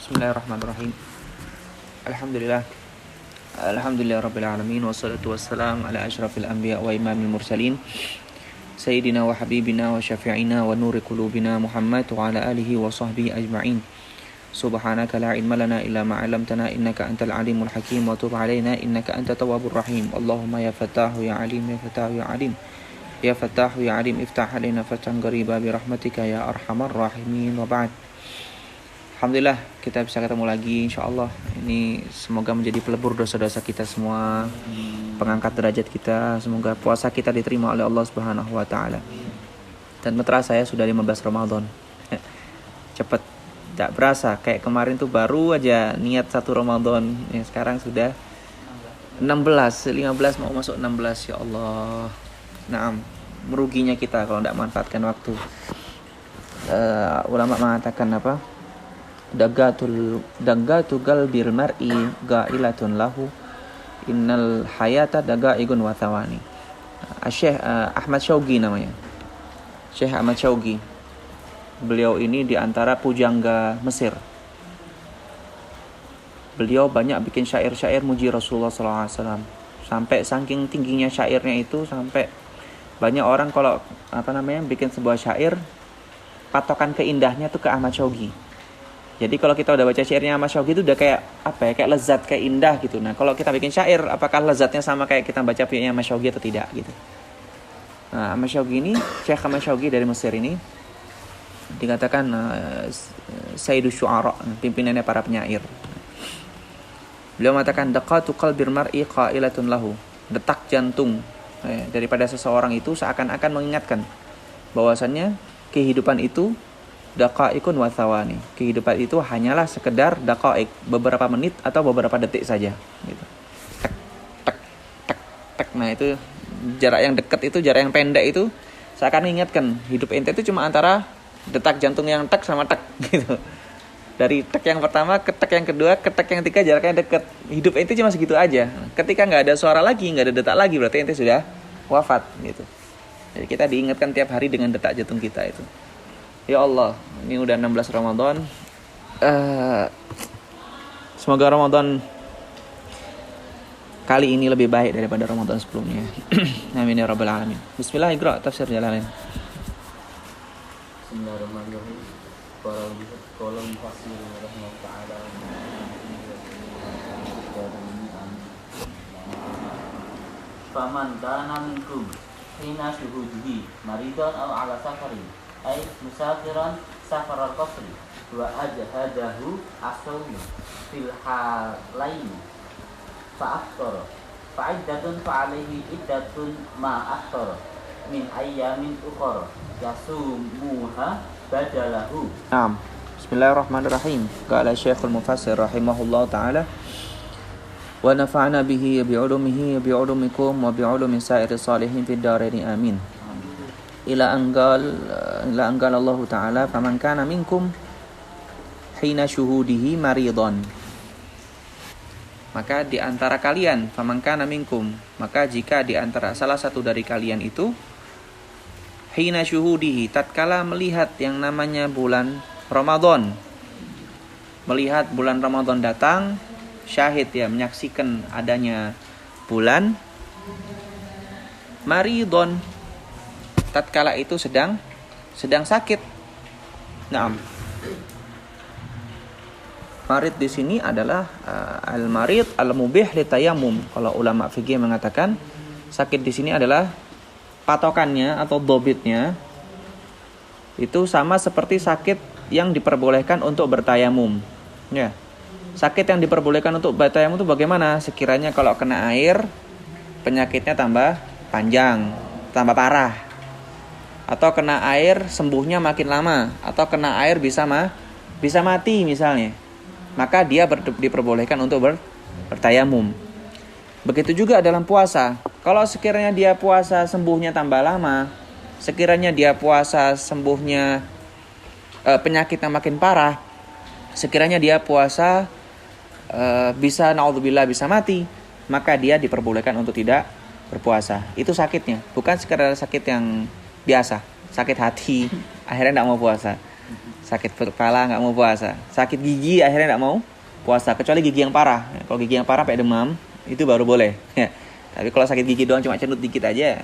Bismillahirrahmanirrahim. Alhamdulillah. Alhamdulillah rabbil alamin wassalatu wassalam ala asyrafil anbiya wa imamil mursalin sayyidina wa habibina wa syafi'ina wa nuri qulubina Muhammad wa ala alihi wa sahbihi ajma'in. Subhanaka la ilma lana illa ma 'allamtana innaka antal alimul hakim wa tub 'alaina innaka antat tawwabur rahim. Allahumma ya Fattahu ya Alim ya Fattahu ya Alim. Ya Fattahu ya Alim iftah 'alaina fathan qariba bi rahmatika ya arhamar rahimin wa ba'd. Alhamdulillah kita bisa ketemu lagi insyaallah. Ini semoga menjadi pelebur dosa-dosa kita semua, pengangkat derajat kita. Semoga puasa kita diterima oleh Allah Subhanahu wa taala. Dan terasa saya sudah 15 Ramadan. Cepet, tak berasa. Kayak kemarin tuh baru aja niat 1 Ramadan. Yang sekarang sudah 15 mau masuk 16 ya Allah. Naam, meruginya kita kalau tidak manfaatkan waktu. Ulama mengatakan apa? Dagatu galbil mar'i ga'ilatun lahu innal hayata dagaigun wa thawani. Syekh Ahmad Syauqi namanya. Syekh Ahmad Syauqi. Beliau ini di antara pujangga Mesir. Beliau banyak bikin syair-syair muji Rasulullah SAW. Sampai saking tingginya syairnya itu sampai banyak orang kalau bikin sebuah syair, patokan keindahnya tuh ke Ahmad Syauqi. Jadi kalau kita udah baca syairnya Ahmad Syauqi itu udah kayak kayak lezat, kayak indah gitu. Nah, kalau kita bikin syair, apakah lezatnya sama kayak kita baca punyanya Ahmad Syauqi atau tidak gitu. Nah, Ahmad Syauqi ini, Syekh Ahmad Syauqi dari Mesir ini dikatakan Sayyidus Syu'ara, pimpinannya para penyair. Beliau mengatakan daqatu qalbir mar'i qailatun lahu. Detak jantung daripada seseorang itu seakan-akan mengingatkan bahwasannya kehidupan itu daqaikun wa thawani. Kehidupan itu hanyalah sekedar daqaik, beberapa menit atau beberapa detik saja gitu. Tek tek tek tek. Nah, itu jarak yang dekat itu, jarak yang pendek itu seakan mengingatkan hidup ente itu cuma antara detak jantung yang tek sama tek gitu. Dari tek yang pertama ke tek yang kedua ke tek yang ketiga jaraknya dekat. Hidup ente cuma segitu aja. Ketika enggak ada suara lagi, enggak ada detak lagi, berarti ente sudah wafat gitu. Jadi kita diingatkan tiap hari dengan detak jantung kita itu. Ya Allah, ini udah 16 Ramadan. Semoga Ramadan kali ini lebih baik daripada Ramadan sebelumnya. Amin ya rabbal alamin. Bismillah, iqra tafsir Jalalain. Bismillahirrahmanirrahim. Para kolom fasir rahimahullah taala. Faman kana minkum hina syuhudihi maridan aw ala safarin ay musafiran safaral qasri wa ajhadahu asawmi fil halaini fa'aftara fa'iddatun fa'alaihi iddatun ma'aftara min ayyamin ukhra yasumuha badalahu. Naam. Bismillahirrahmanirrahim. Qala Syekhul Mufassir rahimahullah taala wa nafa'na bihi bi'ulumihi bi'ulumikum wa bi'ulumi sa'iri salihin fid dharain amin. Ila anggal Allah Ta'ala faman kana minkum hina syuhudihi maridon. Maka di antara kalian, faman kana minkum, maka jika di antara salah satu dari kalian itu hina syuhudihi, tatkala melihat yang namanya bulan Ramadan, melihat bulan Ramadan datang, syahid ya, menyaksikan adanya bulan maridon, tatkala itu sedang sakit. Naam. Marid di sini adalah al-marid al-mubih li tayammum. Kalau ulama fikih mengatakan sakit di sini adalah patokannya atau dobitnya itu sama seperti sakit yang diperbolehkan untuk bertayamum. Ya. Sakit yang diperbolehkan untuk bertayamum itu bagaimana? Sekiranya kalau kena air penyakitnya tambah panjang, tambah parah. Atau kena air sembuhnya makin lama, atau kena air bisa mati misalnya, maka dia diperbolehkan untuk bertayamum. Begitu juga dalam puasa. Kalau sekiranya dia puasa sembuhnya tambah lama, sekiranya dia puasa sembuhnya penyakitnya makin parah, sekiranya dia puasa bisa naudzubillah bisa mati, maka dia diperbolehkan untuk tidak berpuasa. Itu sakitnya, bukan sekedar sakit yang biasa, sakit hati, akhirnya tidak mau puasa. Sakit kepala nggak mau puasa. Sakit gigi akhirnya nggak mau puasa. Kecuali gigi yang parah. Kalau gigi yang parah kayak demam, itu baru boleh. Tapi kalau sakit gigi doang cuma cenut dikit aja,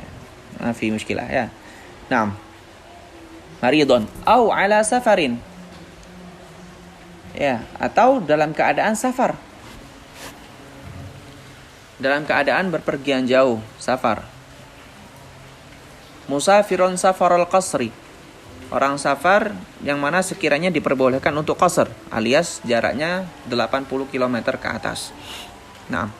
mafi muskilah ya. Naam. Maridun au ala safarin. Ya, atau dalam keadaan safar. Dalam keadaan berpergian jauh, safar. Musafirun safarul qasri. Orang safar yang mana sekiranya diperbolehkan untuk qasr, alias jaraknya 80 km ke atas. Nah.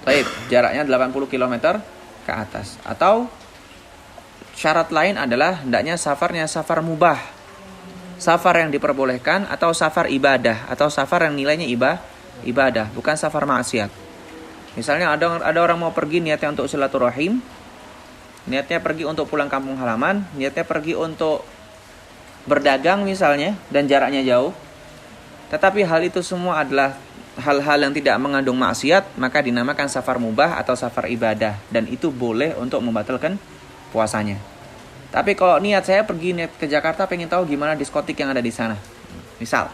Baik, jaraknya 80 km ke atas. Atau syarat lain adalah hendaknya safarnya safar mubah. Safar yang diperbolehkan atau safar ibadah atau safar yang nilainya ibadah, bukan safar maksiat. Misalnya ada orang mau pergi niatnya untuk silaturahim, niatnya pergi untuk pulang kampung halaman, niatnya pergi untuk berdagang misalnya dan jaraknya jauh. Tetapi hal itu semua adalah hal-hal yang tidak mengandung maksiat, maka dinamakan safar mubah atau safar ibadah dan itu boleh untuk membatalkan puasanya. Tapi kalau niat saya pergi niat ke Jakarta pengen tahu gimana diskotik yang ada di sana. Misal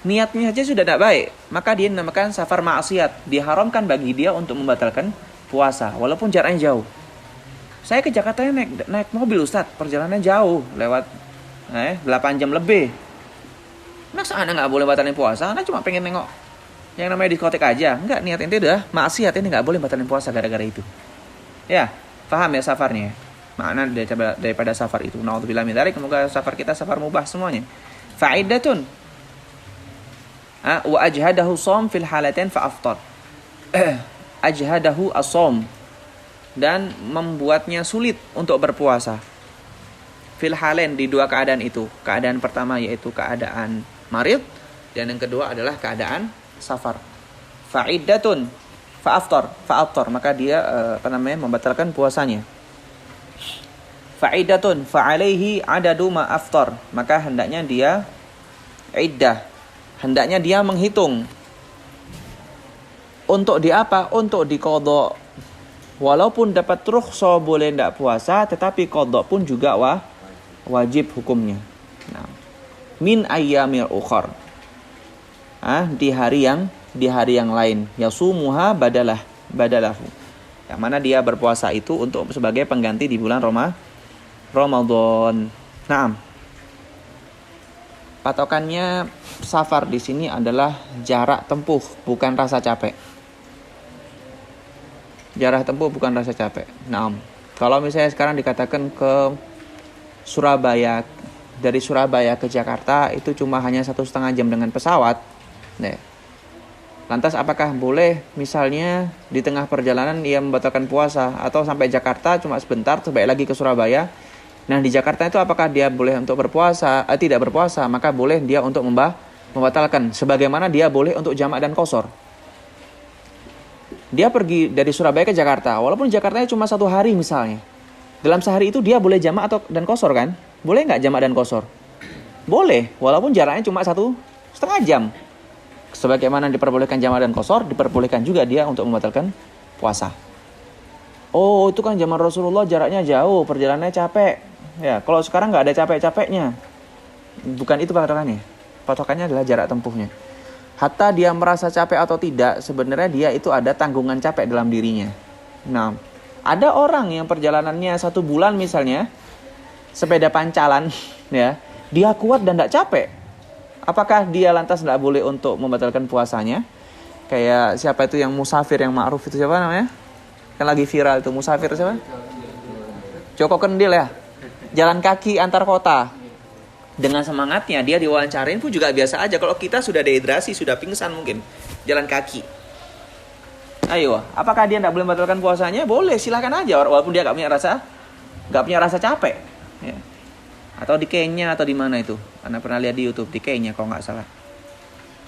niatnya saja sudah tidak baik, maka dia dinamakan safar maksiat. Diharamkan bagi dia untuk membatalkan puasa, walaupun jaraknya jauh. Saya ke Jakarta naik mobil Ustadz, perjalanannya jauh, lewat 8 jam lebih. Masa Anda nggak boleh batalin puasa? Anda cuma pengen nengok yang namanya diskotik aja. Enggak, niat ente udah maksiat, ini nggak boleh batalin puasa gara-gara itu. Ya, paham ya safarnya? Makna daripada safar itu. Na'udzubillah min dzalik, semoga safar kita safar mubah semuanya. Fa'idatun wa ajhadahu shaum fil halatain fa aftar. Ajhadahu as-shaum, dan membuatnya sulit untuk berpuasa. Fil halain, di dua keadaan itu. Keadaan pertama yaitu keadaan marid dan yang kedua adalah keadaan safar. Fa'iddatun fa aftar, maka dia membatalkan puasanya. Fa'iddatun fa alaihi adadu ma aftar, maka hendaknya dia iddah, hendaknya dia menghitung. Untuk di apa? Untuk di qadha. Walaupun dapat rukhsah boleh tidak puasa, tetapi qadha pun juga wajib hukumnya. Nah, min ayyamil ukhar. Di hari yang lain. Yasumuha badalahu. Yang mana dia berpuasa itu untuk sebagai pengganti di bulan Ramadan. Nah, patokannya safar di sini adalah jarak tempuh, bukan rasa capek. Jarak tempuh bukan rasa capek. Nah, kalau misalnya sekarang dikatakan ke Surabaya, dari Surabaya ke Jakarta itu cuma hanya 1,5 jam dengan pesawat. Nah, lantas apakah boleh misalnya di tengah perjalanan ia membatalkan puasa, atau sampai Jakarta cuma sebentar sebalik lagi ke Surabaya? Nah, di Jakarta itu apakah dia boleh untuk berpuasa? Tidak berpuasa, maka boleh dia untuk membatalkan. Sebagaimana dia boleh untuk jamak dan qasar. Dia pergi dari Surabaya ke Jakarta, walaupun Jakartanya cuma 1 hari misalnya. Dalam sehari itu dia boleh jamak dan qasar kan? Boleh nggak jamak dan qasar? Boleh, walaupun jaraknya cuma 1,5 jam. Sebagaimana diperbolehkan jamak dan qasar, diperbolehkan juga dia untuk membatalkan puasa. Oh, itu kan zaman Rasulullah jaraknya jauh, perjalanannya capek. Ya, kalau sekarang nggak ada capek-capeknya. Bukan itu patokannya. Patokannya adalah jarak tempuhnya. Hatta dia merasa capek atau tidak, sebenarnya dia itu ada tanggungan capek dalam dirinya. Nah, ada orang yang perjalanannya 1 bulan misalnya, sepeda pancalan, ya, dia kuat dan tidak capek. Apakah dia lantas tidak boleh untuk membatalkan puasanya? Kayak siapa itu yang musafir yang ma'ruf itu, siapa namanya? Kan lagi viral itu, musafir siapa? Joko Kendil ya. Jalan kaki antar kota. Dengan semangatnya dia diwawancarain pun juga biasa aja. Kalau kita sudah dehidrasi, sudah pingsan mungkin, jalan kaki. Ayo, apakah dia tidak boleh membatalkan puasanya? Boleh, silakan aja. Walaupun dia nggak punya rasa capek. Ya. Atau di Kenya atau di mana itu? Anda pernah lihat di YouTube di Kenya kalau nggak salah.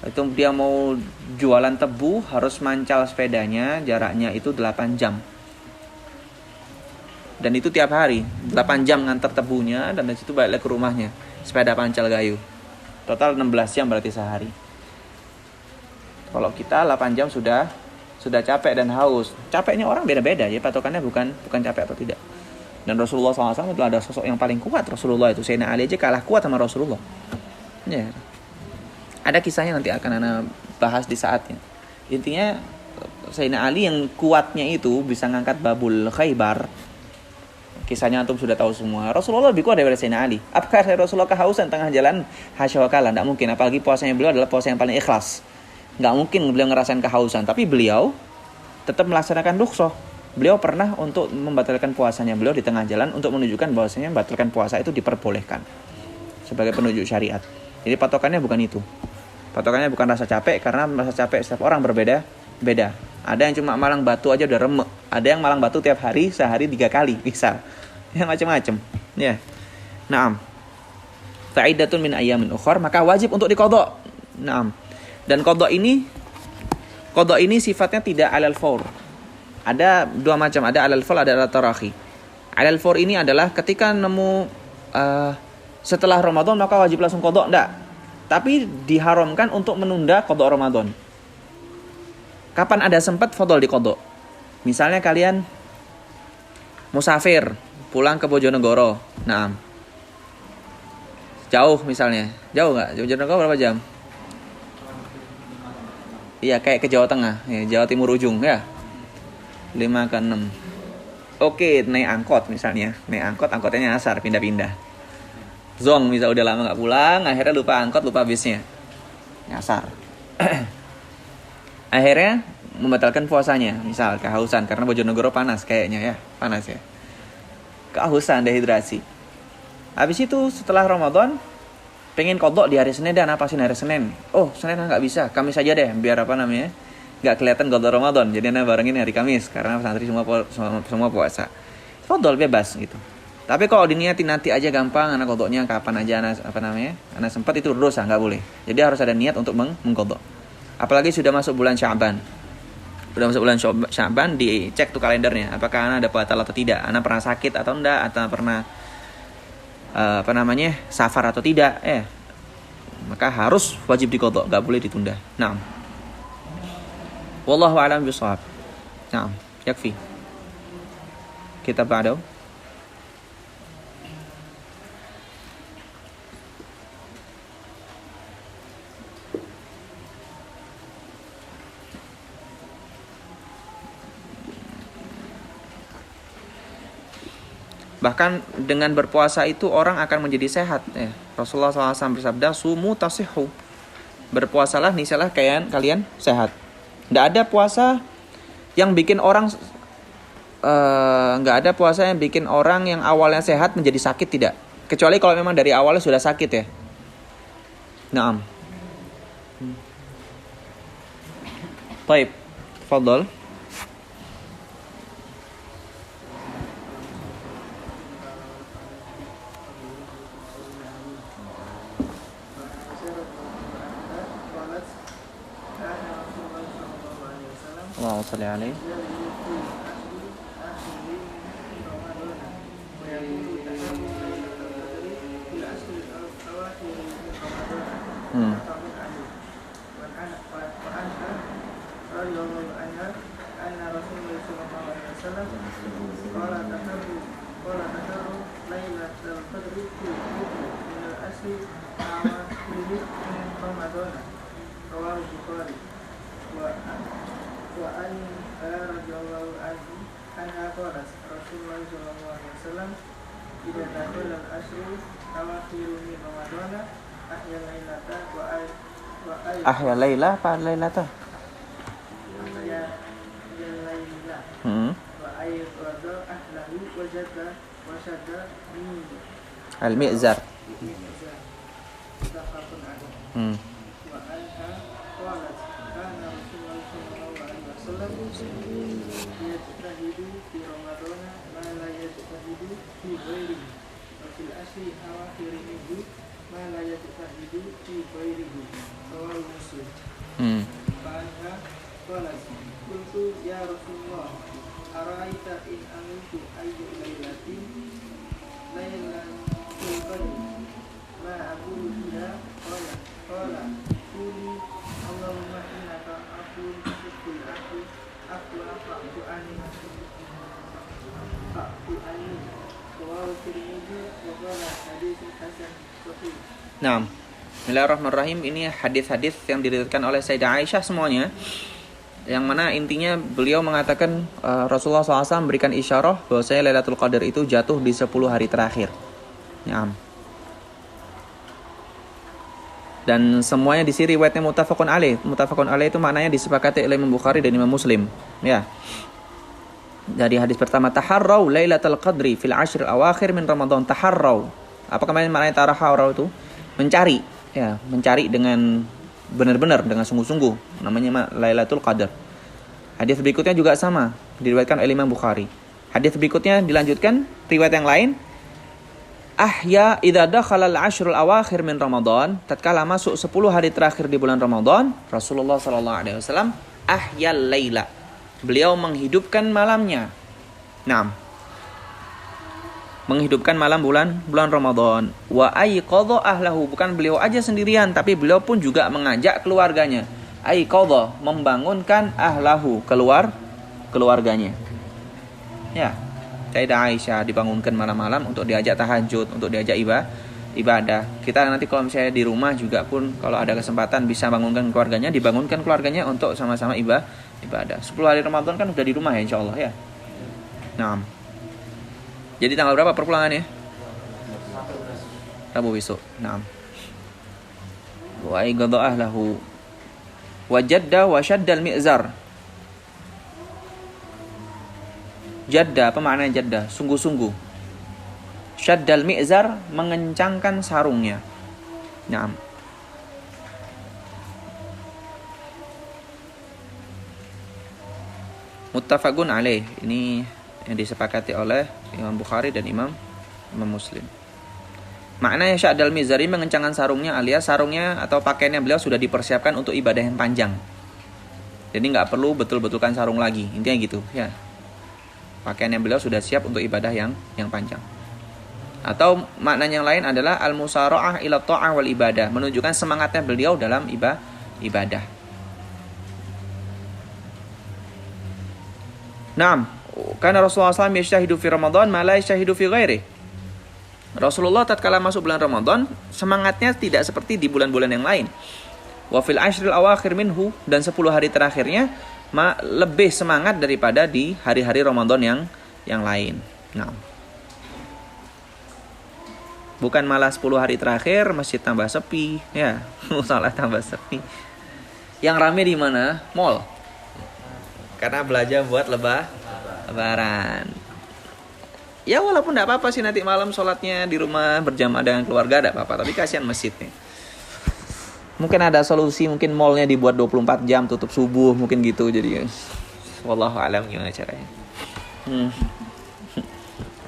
Itu dia mau jualan tebu, harus mancal sepedanya, jaraknya itu 8 jam. Dan itu tiap hari, 8 jam ngantar tebunya, dan dari situ balik ke rumahnya. Sepeda pancal gayu. Total 16 jam berarti sehari. Kalau kita 8 jam sudah capek dan haus. Capeknya orang beda-beda ya, patokannya bukan capek atau tidak. Dan Rasulullah SAW itu ada sosok yang paling kuat. Rasulullah itu, Sayyidina Ali aja kalah kuat sama Rasulullah. Ya. Ada kisahnya nanti akan Ana bahas di saatnya. Intinya Sayyidina Ali yang kuatnya itu bisa ngangkat babul Khaybar. Kisahnya antum sudah tahu semua. Rasulullah lebih kuat daripada Sayyidina Ali. Apakah Rasulullah kehausan tengah jalan? Hasya wa kalla, enggak mungkin. Apalagi puasanya beliau adalah puasa yang paling ikhlas. Enggak mungkin beliau ngerasain kehausan, tapi beliau tetap melaksanakan rukhsah. Beliau pernah untuk membatalkan puasanya beliau di tengah jalan untuk menunjukkan bahwasanya membatalkan puasa itu diperbolehkan sebagai penunjuk syariat. Jadi patokannya bukan itu. Patokannya bukan rasa capek, karena rasa capek setiap orang berbeda-beda. Ada yang cuma malang batu aja udah remek. Ada yang malang batu tiap hari, sehari 3 kali bisa. Ya macam-macam. Ya. Naam. Fa'idatun min ayyamin ukhar, maka wajib untuk diqadha. Naam. Dan qadha ini sifatnya tidak alal faur. Ada 2 macam, ada alal faur, ada alal tarahi. Alal faur ini adalah ketika nemu setelah Ramadan maka wajib langsung qadha, enggak. Tapi diharamkan untuk menunda qadha Ramadan. Kapan ada sempat fadhol diqadha. Misalnya kalian musafir, pulang ke Bojonegoro. Naam. Jauh misalnya. Jauh enggak? Bojonegoro berapa jam? Iya, kayak ke Jawa Tengah, ya, Jawa Timur ujung ya. 5 ke 6. Oke, naik angkot misalnya. Naik angkot, angkotnya nyasar, pindah-pindah. Zong misal udah lama gak pulang, akhirnya lupa angkot, lupa bisnya. Nyasar. Akhirnya membatalkan puasanya, misal kehausan karena Bojonegoro panas kayaknya ya, panas ya. Kehausan, dehidrasi. Habis itu setelah Ramadan pengen qadha di hari Senin dan napasin hari Senin. Oh, Senin enggak bisa, Kamis saja deh biar apa namanya? Enggak kelihatan qadha Ramadan. Jadi ana barengin hari Kamis karena santri semua puasa. Fadhol bebas gitu. Tapi kalau diniatin nanti aja gampang, anak qadhanya kapan aja anak sempat itu dosa, enggak boleh. Jadi harus ada niat untuk mengqadha. Apalagi sudah masuk bulan Sya'ban. Sudah masuk bulan Sya'ban, dicek tuh kalendernya apakah anak ada batal atau tidak, anak pernah sakit atau enggak, atau pernah safar atau tidak, maka harus wajib diqadha, enggak boleh ditunda. Naam. Wallahu a'lam bishawab. Naam, yakfi. Kita ba'da. Bahkan dengan berpuasa itu orang akan menjadi sehat. Rasulullah SAW bersabda, sumu tasihhu. Berpuasalah, niscaya kalian sehat. Nggak ada puasa yang bikin orang yang awalnya sehat menjadi sakit, tidak. Kecuali kalau memang dari awalnya sudah sakit ya. Naam. Baik, tafadhol. Allahumma shalli alaihi. Ahya Laila apa Lailata? Al-Mi'zar. Nah, Bismillahirrahmanirrahim. Ini hadis-hadis yang diriwayatkan oleh Sayyidah Aisyah semuanya, yang mana intinya beliau mengatakan Rasulullah SAW memberikan isyarah bahwasanya Lailatul Qadar itu jatuh di 10 hari terakhir. Ya. Dan semuanya di sini riwayatnya muttafaqun alaih. Muttafaqun alaih itu maknanya disepakati oleh Imam Bukhari dan Imam Muslim. Ya. Dari hadis pertama, taharrau Lailatul Qadri fil ashril awakhir min Ramadan. Taharrau. Apa kemarin maknanya taharrau itu? Mencari, ya, mencari dengan benar-benar, dengan sungguh-sungguh. Namanya Lailatul Qadar. Hadis berikutnya juga sama, diriwayatkan oleh Imam Bukhari. Hadis berikutnya dilanjutkan, riwayat yang lain. Ahya idza dakhala al-ashrul awakhir min Ramadan, tatkala masuk 10 hari terakhir di bulan Ramadan, Rasulullah sallallahu alaihi wasallam ahyal laila. Beliau menghidupkan malamnya. Naam. Menghidupkan malam bulan Ramadan. Wa ayqadha ahlahu, bukan beliau aja sendirian, tapi beliau pun juga mengajak keluarganya. Ayqadha, membangunkan ahlahu, keluarganya. Ya. Sayyidah Aisyah dibangunkan malam-malam untuk diajak tahajud, untuk diajak ibadah. Kita nanti kalau misalnya di rumah juga pun kalau ada kesempatan bisa bangunkan keluarganya, dibangunkan keluarganya untuk sama-sama ibadah. 10 hari Ramadan kan udah di rumah ya insyaallah ya. Nah. Jadi tanggal berapa perpulangannya? Rabu besok. Nah. Wa ayqadha ahlahu wa jadda wa shaddal mi'zar. Jadda, apa maknanya jadda? Sungguh-sungguh. Syaddal mi'zar, mengencangkan sarungnya. Naam. Muttafaqun alaih. Ini yang disepakati oleh Imam Bukhari dan Imam Muslim. Maknanya syaddal mi'zar, mengencangkan sarungnya, alias sarungnya atau pakaiannya beliau sudah dipersiapkan untuk ibadah yang panjang. Jadi nggak perlu betul-betulkan sarung lagi. Intinya gitu, ya. Pakaiannya beliau sudah siap untuk ibadah yang panjang. Atau maknanya yang lain adalah al-musara'ah ila ta'ah wal ibadah, menunjukkan semangatnya beliau dalam ibadah. Naam, karena Rasulullah SAW yashtahidu fi Ramadan ma la yashtahidu fi ghairi. Rasulullah tatkala masuk bulan Ramadan, semangatnya tidak seperti di bulan-bulan yang lain. Wa fil ashril awakhir minhu, dan 10 hari terakhirnya lebih semangat daripada di hari-hari Ramadan yang lain. Nah, bukan malah 10 hari terakhir masjid tambah sepi, ya, salah tambah sepi. Yang rame di mana? Mall. Karena belajar buat lebaran. Ya walaupun tidak apa-apa sih nanti malam sholatnya di rumah berjamaah dengan keluarga, tidak apa-apa. Tapi kasihan masjidnya. Mungkin ada solusi, mungkin mallnya dibuat 24 jam, tutup subuh, mungkin gitu. Jadi, wallahu alam gimana caranya.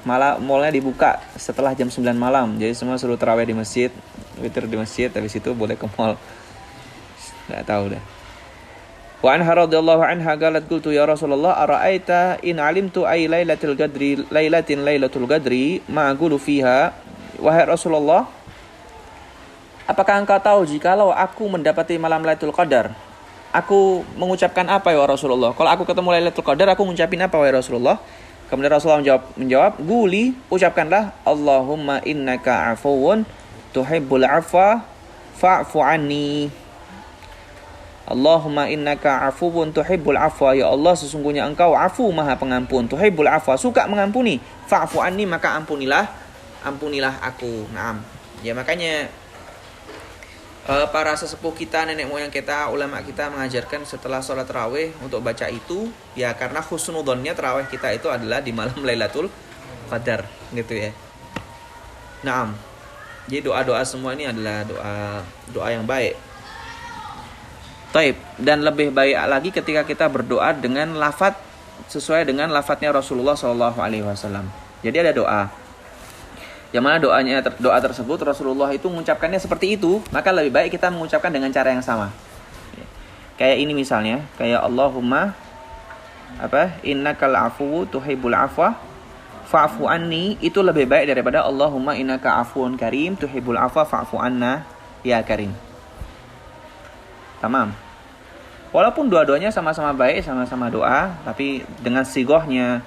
Malah mallnya dibuka setelah jam 9 malam. Jadi semua suruh tarawih di masjid, witir di masjid, habis itu boleh ke mall. Nggak tahu dah. Wa anha radhiyallahu anha qalat qultu ya Rasulullah ara'aita in alimtu ay lailatul qadri ma aqulu fiha. Wahai Rasulullah, apakah engkau tahu jikalau aku mendapati malam Lailatul Qadar, aku mengucapkan apa ya Rasulullah? Kalau aku ketemu Lailatul Qadar, aku mengucapin apa ya Rasulullah? Kemudian Rasulullah menjawab, guli, ucapkanlah Allahumma innaka afuwun tuhibbul afwa fa'fu anni. Allahumma innaka afuwun tuhibbul afwa, ya Allah sesungguhnya engkau afu maha pengampun, tuhibbul afwa suka mengampuni, fa'fu anni maka ampunilah aku. Naam. Ya makanya para sesepuh kita, nenek moyang kita, ulama kita mengajarkan setelah sholat tarawih untuk baca itu, ya karena husnudonnya tarawih kita itu adalah di malam Lailatul Qadar, gitu ya. Naam. Jadi doa-doa semua ini adalah doa yang baik. Taib, dan lebih baik lagi ketika kita berdoa dengan lafaz sesuai dengan lafaznya Rasulullah SAW. Jadi ada doa. Yang mana doa tersebut Rasulullah itu mengucapkannya seperti itu, maka lebih baik kita mengucapkan dengan cara yang sama. Kayak ini misalnya, kayak Allahumma innakal afuwu tuhibbul afwa fa'fu anni, itu lebih baik daripada Allahumma innaka afuwun karim tuhibbul afwa fa'fu anna ya karim. Tamam. Walaupun dua-duanya sama-sama baik, sama-sama doa, tapi dengan sigohnya,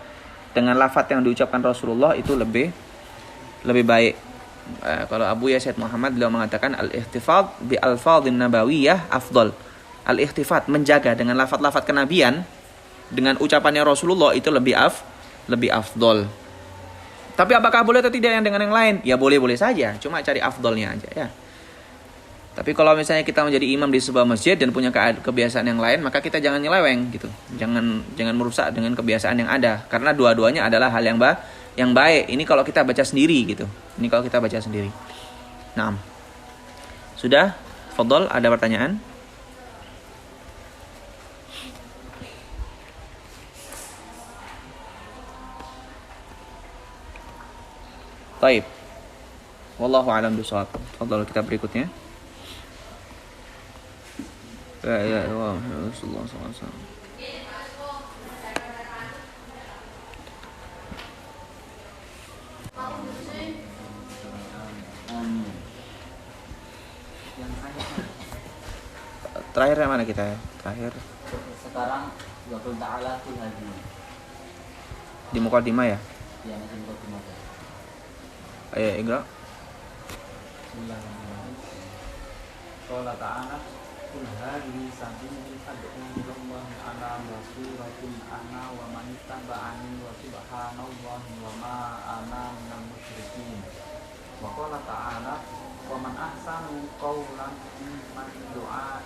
dengan lafaz yang diucapkan Rasulullah itu lebih baik. Kalau Abu Yazid Muhammad beliau mengatakan al-ihtifadz bi alfadhin nabawiyah afdal. Al-ihtifadz menjaga dengan lafaz-lafaz kenabian dengan ucapannya Rasulullah itu lebih afdal. Tapi apakah boleh atau tidak yang dengan yang lain? Ya boleh-boleh saja, cuma cari afdalnya aja ya. Tapi kalau misalnya kita menjadi imam di sebuah masjid dan punya kebiasaan yang lain, maka kita jangan nyeleweng gitu. Jangan merusak dengan kebiasaan yang ada, karena dua-duanya adalah hal yang baik. Ini kalau kita baca sendiri gitu. Ini kalau kita baca sendiri. Nah. Sudah? Fadhol, ada pertanyaan? Baik. Wallahu a'lam bishawab. Fadhol, kita berikutnya. Ya Rasulullah SAW. Terakhir yang mana kita ya? Terakhir. Sekarang Waqul ta'ala fil hadi. Di Muqaddimah ya? Ya, di Muqaddimah. Ayo, Iqra. Bismillahirrahmanirrahim. Qala ta'ala qul hadhihi sabili ad'u ila Allah ala basiratin ana wa man ittaba'ani wa subhanallahi wa ma ana minal musyrikin. Wa qala ta'ala wa man ahsanu qawlan mimman da'a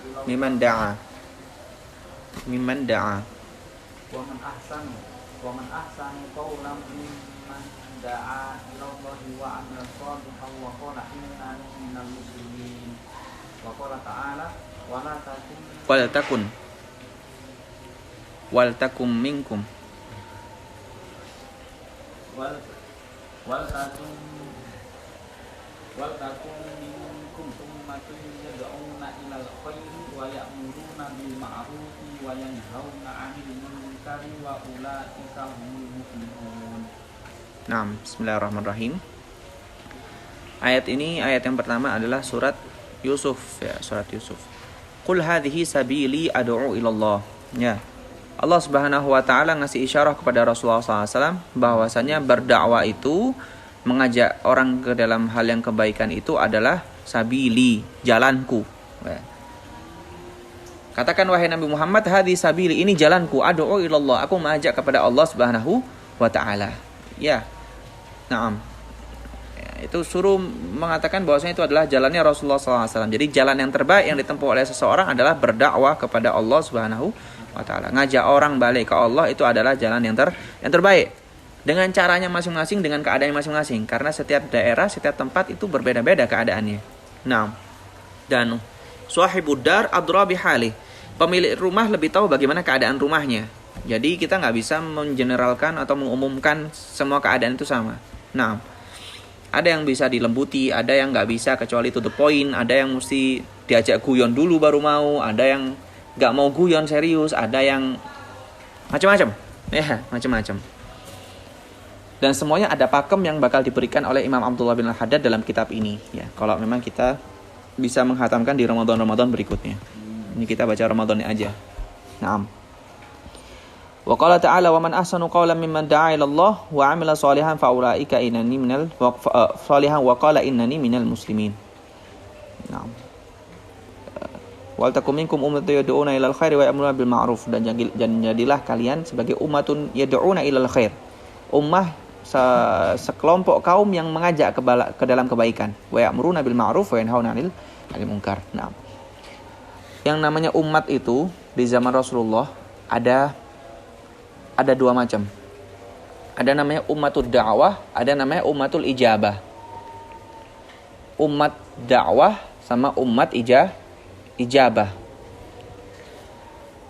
wa man ahsanu qawlan mimman da'a ila Allahi wa 'amila shalihan wa qala innani minal muslimin. Wa qala ta'ala wal takum minkum ummatun yad'una ilal khairi wa ya'muruna bil ma'rufi wa yanhauna 'anil munkari wa ulaika humul muflihun. Nah, bismillahirrahmanirrahim. Ayat ini, ayat yang pertama adalah surat Yusuf ya, surat Yusuf. Qul hadhihi sabili ad'u ilallah. Ya. Allah Subhanahu wa taala ngasih isyarah kepada Rasulullah SAW bahwasanya berdakwah itu, mengajak orang ke dalam hal yang kebaikan itu adalah sabili, jalanku. Ya. Katakan wahai Nabi Muhammad, hadhihi sabili, ini jalanku, ad'u ilallah, aku mengajak kepada Allah Subhanahu wa taala. Ya. Naam. Itu suruh mengatakan bahwasanya itu adalah jalannya Rasulullah SAW. Jadi jalan yang terbaik yang ditempuh oleh seseorang adalah berdakwah kepada Allah Subhanahu wa taala. Ngajak orang balik ke Allah itu adalah jalan yang terbaik. Dengan caranya masing-masing, dengan keadaannya masing-masing. Karena setiap daerah, setiap tempat itu berbeda-beda keadaannya. Nah, dan sahibud dar adra bihali. Pemilik rumah lebih tahu bagaimana keadaan rumahnya. Jadi kita nggak bisa mengeneralkan atau mengumumkan semua keadaan itu sama. Nah, ada yang bisa dilembuti, ada yang nggak bisa kecuali to the point, ada yang mesti diajak guyon dulu baru mau, ada yang nggak mau guyon serius, ada yang macam-macam, ya macam-macam. Dan semuanya ada pakem yang bakal diberikan oleh Imam Abdullah bin Al-Haddad dalam kitab ini. Ya, kalau memang kita bisa menghatamkan di Ramadan berikutnya. Ini kita baca Ramadannya aja. Naam. Wa qala ta'ala wa man ahsanu qawlan mimman da'a ila Allah wa 'amila shalihan fa ulaika innani minal shalihan wa qala innani minal muslimin. Naam. Wal takum minkum ummatun yad'una ilal khairi wa ya'muruna bil ma'ruf, dan jadilah kalian sebagai ummatun yad'una ilal khair. Ummah sekelompok kaum yang mengajak ke dalam kebaikan. Wa ya'muruna bil ma'ruf wa yanhauna 'anil munkar. Naam. Yang namanya umat itu di zaman Rasulullah ada dua macam. Ada namanya ummatul da'wah, ada namanya ummatul ijabah. Umat dakwah sama umat ijabah.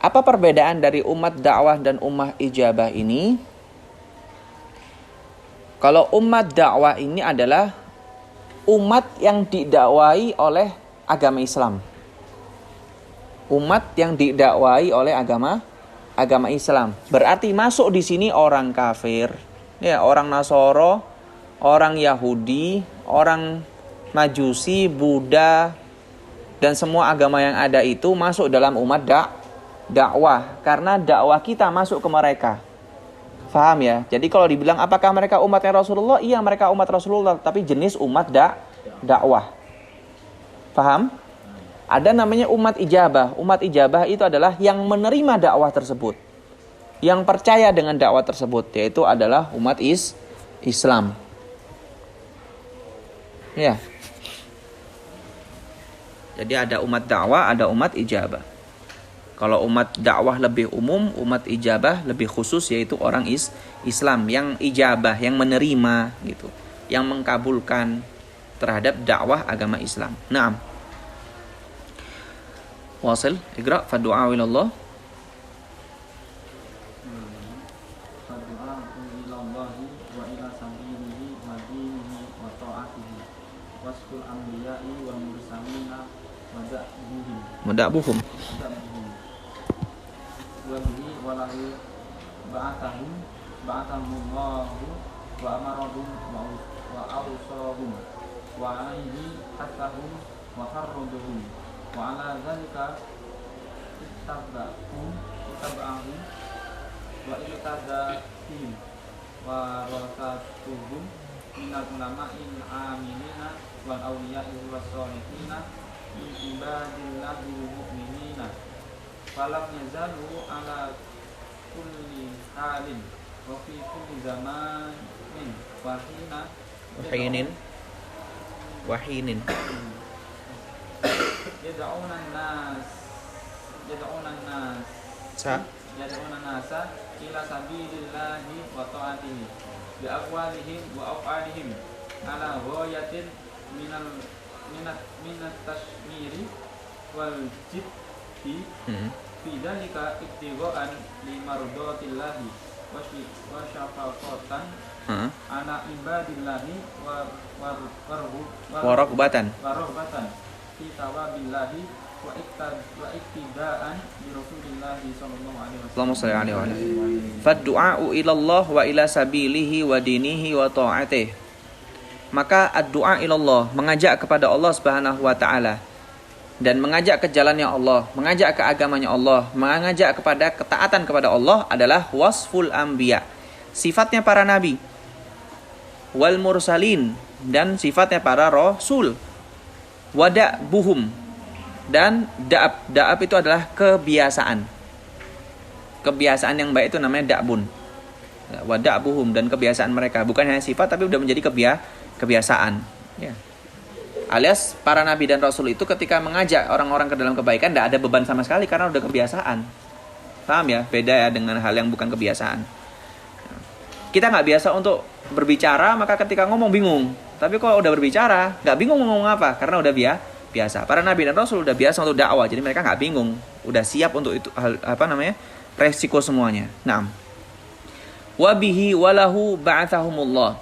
Apa perbedaan dari umat dakwah dan umat ijabah ini? Kalau umat dakwah ini adalah umat yang didakwai oleh agama Islam. Umat yang didakwai oleh agama Islam. Berarti masuk di sini orang kafir, ya, orang Nasoro, orang Yahudi, orang Majusi, Buddha, dan semua agama yang ada itu masuk dalam umat dakwah, karena dakwah kita masuk ke mereka. Faham ya? Jadi kalau dibilang apakah mereka umatnya Rasulullah? Iya, mereka umat Rasulullah, tapi jenis umat dakwah. Paham? Ada namanya umat ijabah. Umat ijabah itu adalah yang menerima dakwah tersebut, yang percaya dengan dakwah tersebut, yaitu adalah umat Islam. Ya. Jadi ada umat dakwah, ada umat ijabah. Kalau umat dakwah lebih umum, umat ijabah lebih khusus, yaitu orang Islam yang ijabah, yang menerima gitu, yang mengkabulkan terhadap dakwah agama Islam. Naam. Wasil, iqra fa du'a ila Allah. Fadu'a ilallahi wa ila sabilihi wa dinihi wa ta'atihi wasful anbiya'i wal mursalina wa da'buhum Muda'buhum. wa bihi walahu ba'athahumullahu wa amarahum wa awsahum wa alaihi hathahum wa harraduhum wa ala dhalika ittaba'ahum wa iltazahim wa rasatuhum minal ulama'il amilina wal awliya'i was salihina min ibadillahi mu'minina falam yazalu ala kulli halin wa fi kulli zamanin Wahinin. yad'una an-nas yad'una nasa ila sabilillahi wa ta'atihi bi aqwalihim wa af'alihim ala ghayatin minat tashmiri wal jiddi fi dzalika ibtigha'an li mardatillahi wa syafaqatan ana ibadillahi wa Warahbatan. fi tawabillahi wa iktidaan bi Rasulillahi sallallahu alaihi wasallam. Allahumma shalli alaihi wa alihi. Fad-du'a'u ila Allah wa ila sabilihi wa dinihi wa ta'atihi. Maka ad-du'a ila Allah, mengajak kepada Allah Subhanahu wa taala dan mengajak ke jalannya Allah, mengajak ke agamanya Allah, mengajak kepada ketaatan kepada Allah adalah wasful anbiya, sifatnya para nabi, wal mursalin, dan sifatnya para rasul, wada buhum, dan da'ab itu adalah kebiasaan yang baik itu namanya da'bun, wada buhum, dan kebiasaan mereka, bukan hanya sifat tapi sudah menjadi kebiasaan ya. Alias para nabi dan rasul itu ketika mengajak orang-orang ke dalam kebaikan tidak ada beban sama sekali karena udah kebiasaan. Paham ya? Beda ya dengan hal yang bukan kebiasaan. Kita nggak biasa untuk berbicara, maka ketika ngomong bingung. Tapi kalau udah berbicara, nggak bingung ngomong apa, karena udah biasa. Para nabi dan rasul udah biasa untuk dakwah, jadi mereka nggak bingung, udah siap untuk itu resiko semuanya. Naam. Wabihi walahu ba'athahumullah,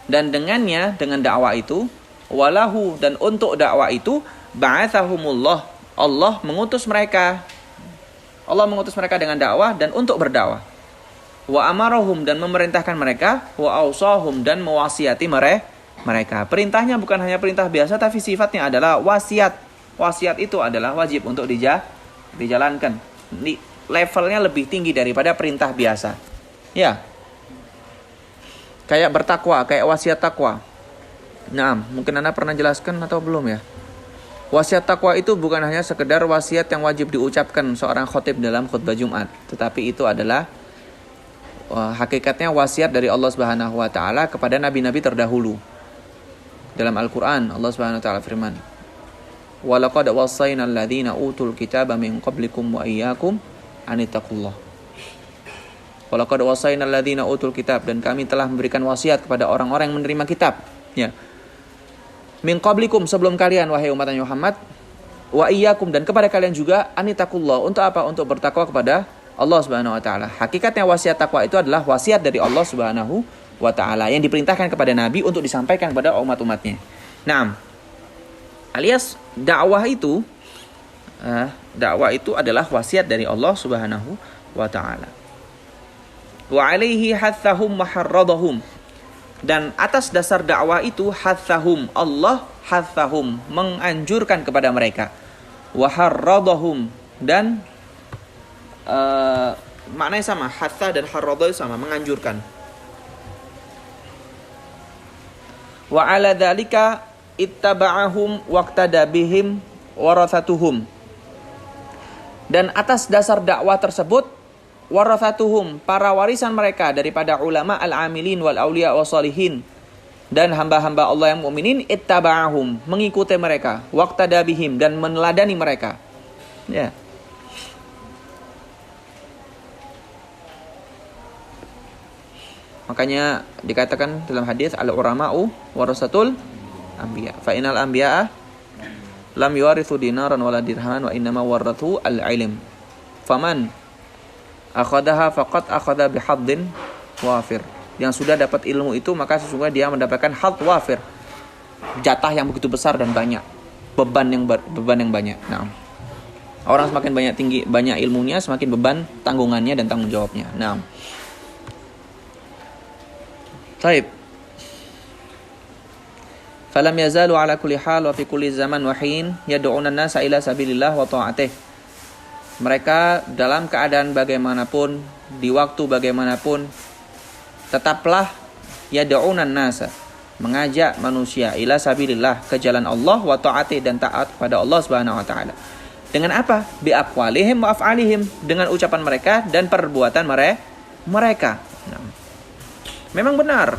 dan dengannya, dengan dakwah itu, walahu, dan untuk dakwah itu, ba'athahumullah, Allah mengutus mereka. Allah mengutus mereka dengan dakwah dan untuk berdakwah. Wa amarahum, dan memerintahkan mereka, wa awsahum, dan mewasiati mereka. Perintahnya bukan hanya perintah biasa, tapi sifatnya adalah wasiat. Wasiat itu adalah wajib untuk dijalankan. Levelnya lebih tinggi daripada perintah biasa. Ya. Kayak bertakwa, kayak wasiat takwa. Nah, mungkin Anda pernah jelaskan atau belum ya? Wasiat takwa itu bukan hanya sekedar wasiat yang wajib diucapkan seorang khotib dalam khutbah Jumat, tetapi itu adalah hakikatnya wasiat dari Allah Subhanahu wa taala kepada nabi-nabi terdahulu. Dalam Al-Qur'an Allah Subhanahu wa taala firman, "Wa laqad wassayna alladziina utul kitaba min qablikum wa iyyakum an ittaqullah." Wa laqad wassayna alladziina utul kitab, dan kami telah memberikan wasiat kepada orang-orang yang menerima kitab, ya. Min qablikum, sebelum kalian wahai umat Muhammad, wa iyyakum, dan kepada kalian juga, anittaqullah, untuk apa? Untuk bertakwa kepada Allah Subhanahu wa taala. Hakikatnya wasiat takwa itu adalah wasiat dari Allah Subhanahu wa taala yang diperintahkan kepada nabi untuk disampaikan kepada umat-umatnya. Naam. Alias dakwah itu adalah wasiat dari Allah Subhanahu wa taala. Wa alaihi hathahum wa harradahum, dan atas dasar dakwah itu hathahum, Allah hathahum, menganjurkan kepada mereka, wa harradahum, dan maknanya sama, hatha dan harradha sama, menganjurkan. Wa ala dzalika ittaba'ahum waqtada bihim warathatuhum. Dan atas dasar dakwah tersebut, warathatuhum, para warisan mereka daripada ulama al-amilin wal auliya wassalihin dan hamba-hamba Allah yang mukminin, ittaba'ahum, mengikuti mereka, waqtada bihim, dan meneladani mereka. Ya. Makanya dikatakan dalam hadis al-ulama'u warasatul anbiya. Fa innal anbiya'a lam yuwarithu dinaran wala dirhaman wa innama warathu al-ilm. Faman akhadaha faqad akhadha bihaddin wafir. Yang sudah dapat ilmu itu maka sesungguhnya dia mendapatkan hadd wafir. Jatah yang begitu besar dan banyak. Beban yang banyak. Nah, orang semakin banyak ilmunya, semakin beban tanggungannya dan tanggung jawabnya. Nah, baik. Falam yazalu ala kulli hal wa fi kulli zaman wa hin yad'una an-nasa ila sabilillah wa ta'atih. Mereka dalam keadaan bagaimanapun, di waktu bagaimanapun, tetaplah yad'una an-nasa, mengajak manusia ila sabilillah, ke jalan Allah, wa ta'atih, dan taat kepada Allah Subhanahu wa taala. Dengan apa? Bi aqwalihim wa af'alihim, dengan ucapan mereka dan perbuatan mereka. Nah, memang benar,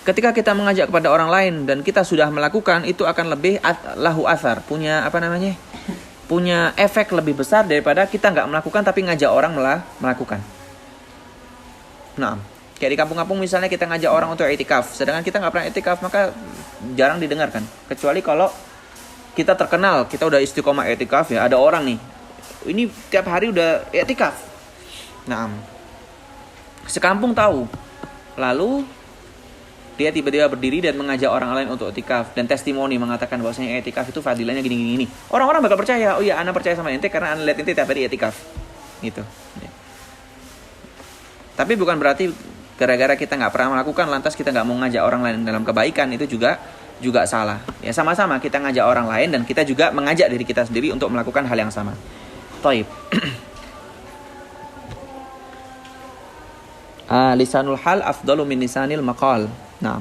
ketika kita mengajak kepada orang lain dan kita sudah melakukan, itu akan lebih lahu athar, punya efek lebih besar daripada kita nggak melakukan tapi ngajak orang melakukan. Nah, kayak di kampung-kampung misalnya kita ngajak orang untuk i'tikaf, sedangkan kita nggak pernah i'tikaf, maka jarang didengarkan. Kecuali kalau kita terkenal, kita udah istiqomah i'tikaf, ya ada orang nih, ini tiap hari udah i'tikaf. Nah, sekampung tahu, lalu dia tiba-tiba berdiri dan mengajak orang lain untuk i'tikaf, dan testimoni mengatakan bahwasanya i'tikaf itu fadilahnya gini-gini. Orang-orang bakal percaya, oh iya, ana percaya sama ente karena ana lihat ente tiap hari i'tikaf. Gitu. Ya. Tapi bukan berarti gara-gara kita nggak pernah melakukan lantas kita nggak mau ngajak orang lain dalam kebaikan, itu juga salah. Ya, sama-sama kita ngajak orang lain dan kita juga mengajak diri kita sendiri untuk melakukan hal yang sama. Taib. Lisanul hal afdalu min lisanil maqal. Nah,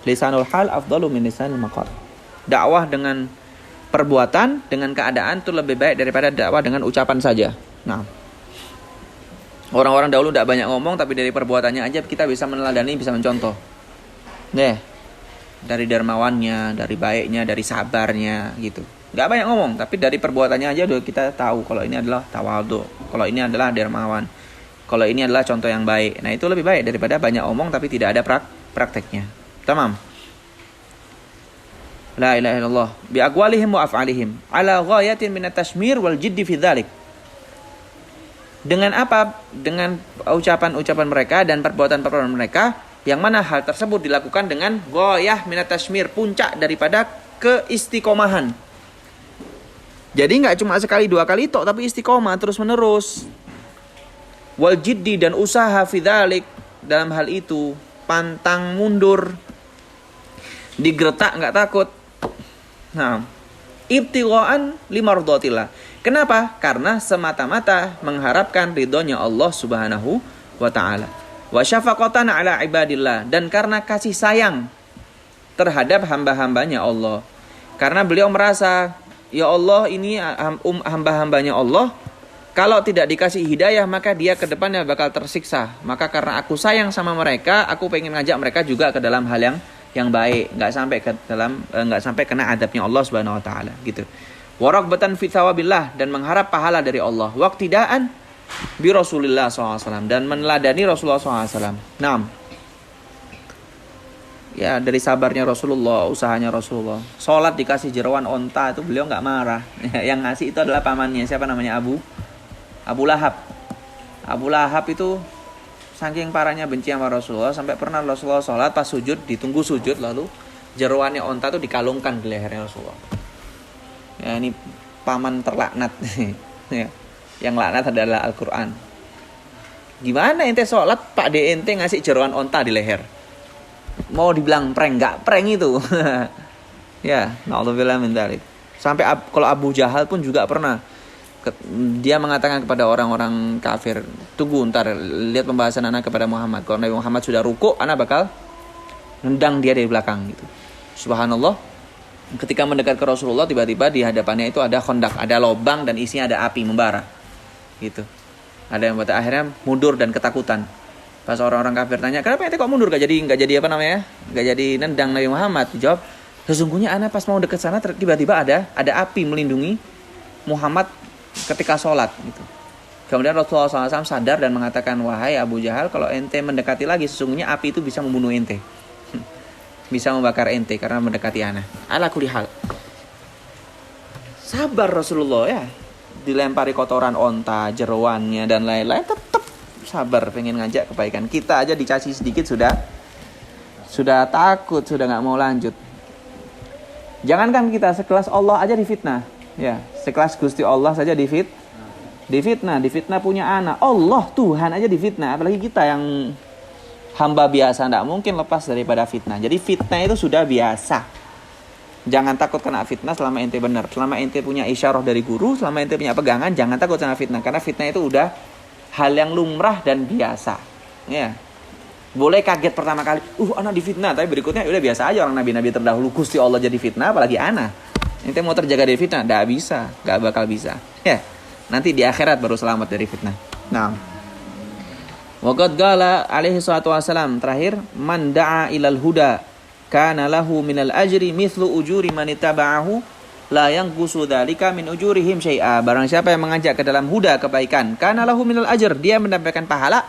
lisanul hal afdalu min lisanil maqal. Dakwah dengan perbuatan, dengan keadaan itu lebih baik daripada dakwah dengan ucapan saja. Nah, orang-orang dahulu tidak banyak ngomong, tapi dari perbuatannya aja kita bisa meneladani, bisa mencontoh. Dari dermawannya, dari baiknya, dari sabarnya, gitu. Gak banyak ngomong, tapi dari perbuatannya aja udah kita tahu kalau ini adalah tawadhu, kalau ini adalah dermawan, kalau ini adalah contoh yang baik. Nah, itu lebih baik daripada banyak omong tapi tidak ada prakteknya. Tamam. La ilaha illallah. Bi aqwalihim wa af'alihim ala ghayatin min at-tashmir wal jiddi fi dzalik. Dengan apa? Dengan ucapan-ucapan mereka dan perbuatan-perbuatan mereka, yang mana hal tersebut dilakukan dengan ghayah min at-tashmir, puncak daripada keistiqomahan. Jadi enggak cuma sekali dua kali tok, tapi istiqomah terus-menerus. Wal jiddi, dan usaha fidzalik, dalam hal itu, pantang mundur, digretak enggak takut. Nah, ibtigha'an limardhatillah. Kenapa? Karena semata-mata mengharapkan ridhonya Allah Subhanahu wa taala. Wa syafaqatan ala ibadillah, dan karena kasih sayang terhadap hamba-hambanya Allah. Karena beliau merasa, ya Allah, ini hamba-hambanya Allah, kalau tidak dikasih hidayah maka dia ke depannya bakal tersiksa. Maka karena aku sayang sama mereka, aku pengen ngajak mereka juga ke dalam hal yang baik, enggak sampai kena adabnya Allah Subhanahu wa taala, gitu. Waraghbatan fi thawabillah, dan mengharap pahala dari Allah. Waqtidaan bi Rasulillah SAW, dan meneladani Rasulullah SAW. Naam. Ya, dari sabarnya Rasulullah, usahanya Rasulullah. Salat dikasih jeroan onta, itu beliau enggak marah. Yang ngasih itu adalah pamannya, siapa namanya? Abu Lahab. Abu Lahab itu saking parahnya benci sama Rasulullah, sampai pernah Rasulullah sholat, pas sujud, ditunggu sujud, lalu jeroannya onta itu dikalungkan di lehernya Rasulullah. Ya, ini paman terlaknat. Ya, yang laknat adalah Al-Quran. Gimana ente sholat, Pak de ente ngasih jeroan onta di leher? Mau dibilang prank, nggak prank itu. Ya, na'udzubillah min dzalik. Sampai kalau Abu Jahal pun juga pernah Dia mengatakan kepada orang-orang kafir, tunggu ntar, lihat pembahasan anak kepada Muhammad. Kalau Nabi Muhammad sudah ruku, anak bakal nendang dia dari belakang gitu. Subhanallah, ketika mendekat ke Rasulullah, tiba-tiba di hadapannya itu ada khandak, ada lobang dan isinya ada api membara gitu. Ada yang akhirnya mundur dan ketakutan. Pas orang-orang kafir tanya, kenapa ente kok mundur, gak jadi apa namanya, gak jadi nendang Nabi Muhammad? Dijawab, sesungguhnya anak pas mau dekat sana tiba-tiba ada api melindungi Muhammad ketika sholat gitu. Kemudian Rasulullah SAW sadar dan mengatakan, wahai Abu Jahal, kalau ente mendekati lagi, sesungguhnya api itu bisa membunuh ente, bisa membakar ente karena mendekati anak. Ala kulli hal, sabar Rasulullah ya, dilempari kotoran onta, jeroannya dan lain-lain, tetap sabar pengen ngajak kebaikan. Kita aja dicaci sedikit sudah takut, sudah nggak mau lanjut. Jangankan kita, sekelas Allah aja difitnah. Ya, sekelas Gusti Allah saja difitnah punya anak. Allah Tuhan aja difitnah, apalagi kita yang hamba biasa, tidak mungkin lepas daripada fitnah. Jadi fitnah itu sudah biasa. Jangan takut kena fitnah selama ente benar. Selama ente punya isyarah dari guru, selama ente punya pegangan, jangan takut kena fitnah, karena fitnah itu udah hal yang lumrah dan biasa. Ya. Boleh kaget pertama kali, anak difitnah, tapi berikutnya udah biasa aja. Orang nabi-nabi terdahulu Gusti Allah jadi fitnah, apalagi anak. Ente mau terjaga dari fitnah, nggak bisa, nggak bakal bisa. Ya, nanti di akhirat baru selamat dari fitnah. Nah, waqad qala alaihi salatu wasalam, terakhir, man da'a ilal huda kana lahu minal ajri mithlu ujuri man ittaba'ahu la yanqusu dzalika min ujurihim syai'a. Barang siapa yang mengajak ke dalam huda, kebaikan, kana lahu minal ajr, dia mendapatkan pahala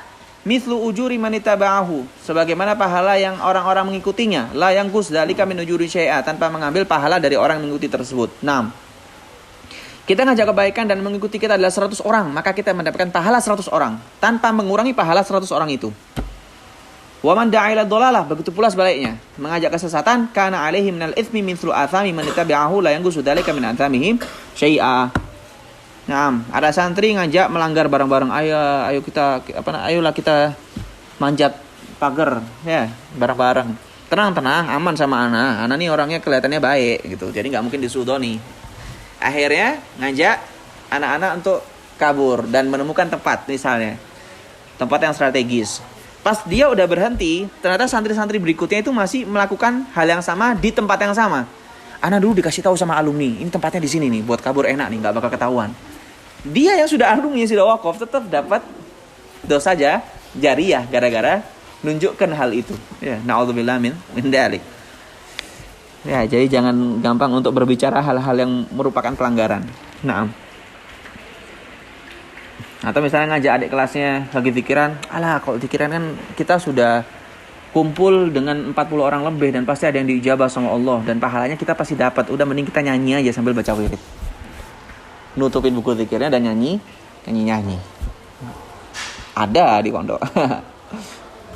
mithlu ujuri man ittaba'ahu, sebagaimana pahala yang orang-orang mengikutinya, la yanqus dzalika min ujuri syai'a, tanpa mengambil pahala dari orang yang mengikuti tersebut. 6. Kita ngajak kebaikan dan mengikuti kita adalah 100 orang, maka kita mendapatkan pahala 100 orang tanpa mengurangi pahala 100 orang itu. Wa man da'a ila dhalalah, begitu pula sebaliknya, mengajak kesesatan, kana alaihi minal itsmi mithlu athami man ittabi'ahu la yanqusu dzalika min athamihim syai'a. Nah, ada santri ngajak melanggar bareng-bareng, ayolah kita manjat pagar ya bareng-bareng. Tenang, aman sama Ana nih orangnya kelihatannya baik gitu, jadi nggak mungkin disudoni. Akhirnya ngajak anak-anak untuk kabur dan menemukan tempat, misalnya tempat yang strategis. Pas dia udah berhenti, ternyata santri-santri berikutnya itu masih melakukan hal yang sama di tempat yang sama. Ana dulu dikasih tahu sama alumni, ini tempatnya di sini nih, buat kabur enak nih, nggak bakal ketahuan. Dia yang sudah alumni, yang sudah wakaf, tetap dapat dosa jariyah gara-gara nunjukkan hal itu. Ya, na'udzubillah min dzalik. Ya, jadi jangan gampang untuk berbicara hal-hal yang merupakan pelanggaran. Nah. Atau misalnya ngajak adik kelasnya lagi pikiran, kalau pikiran kan kita sudah kumpul dengan 40 orang lebih dan pasti ada yang diijabah sama Allah dan pahalanya kita pasti dapat. Udah mending kita nyanyi aja sambil baca wirid. Nutupin buku zikirnya dan nyanyi. Ada di pondok.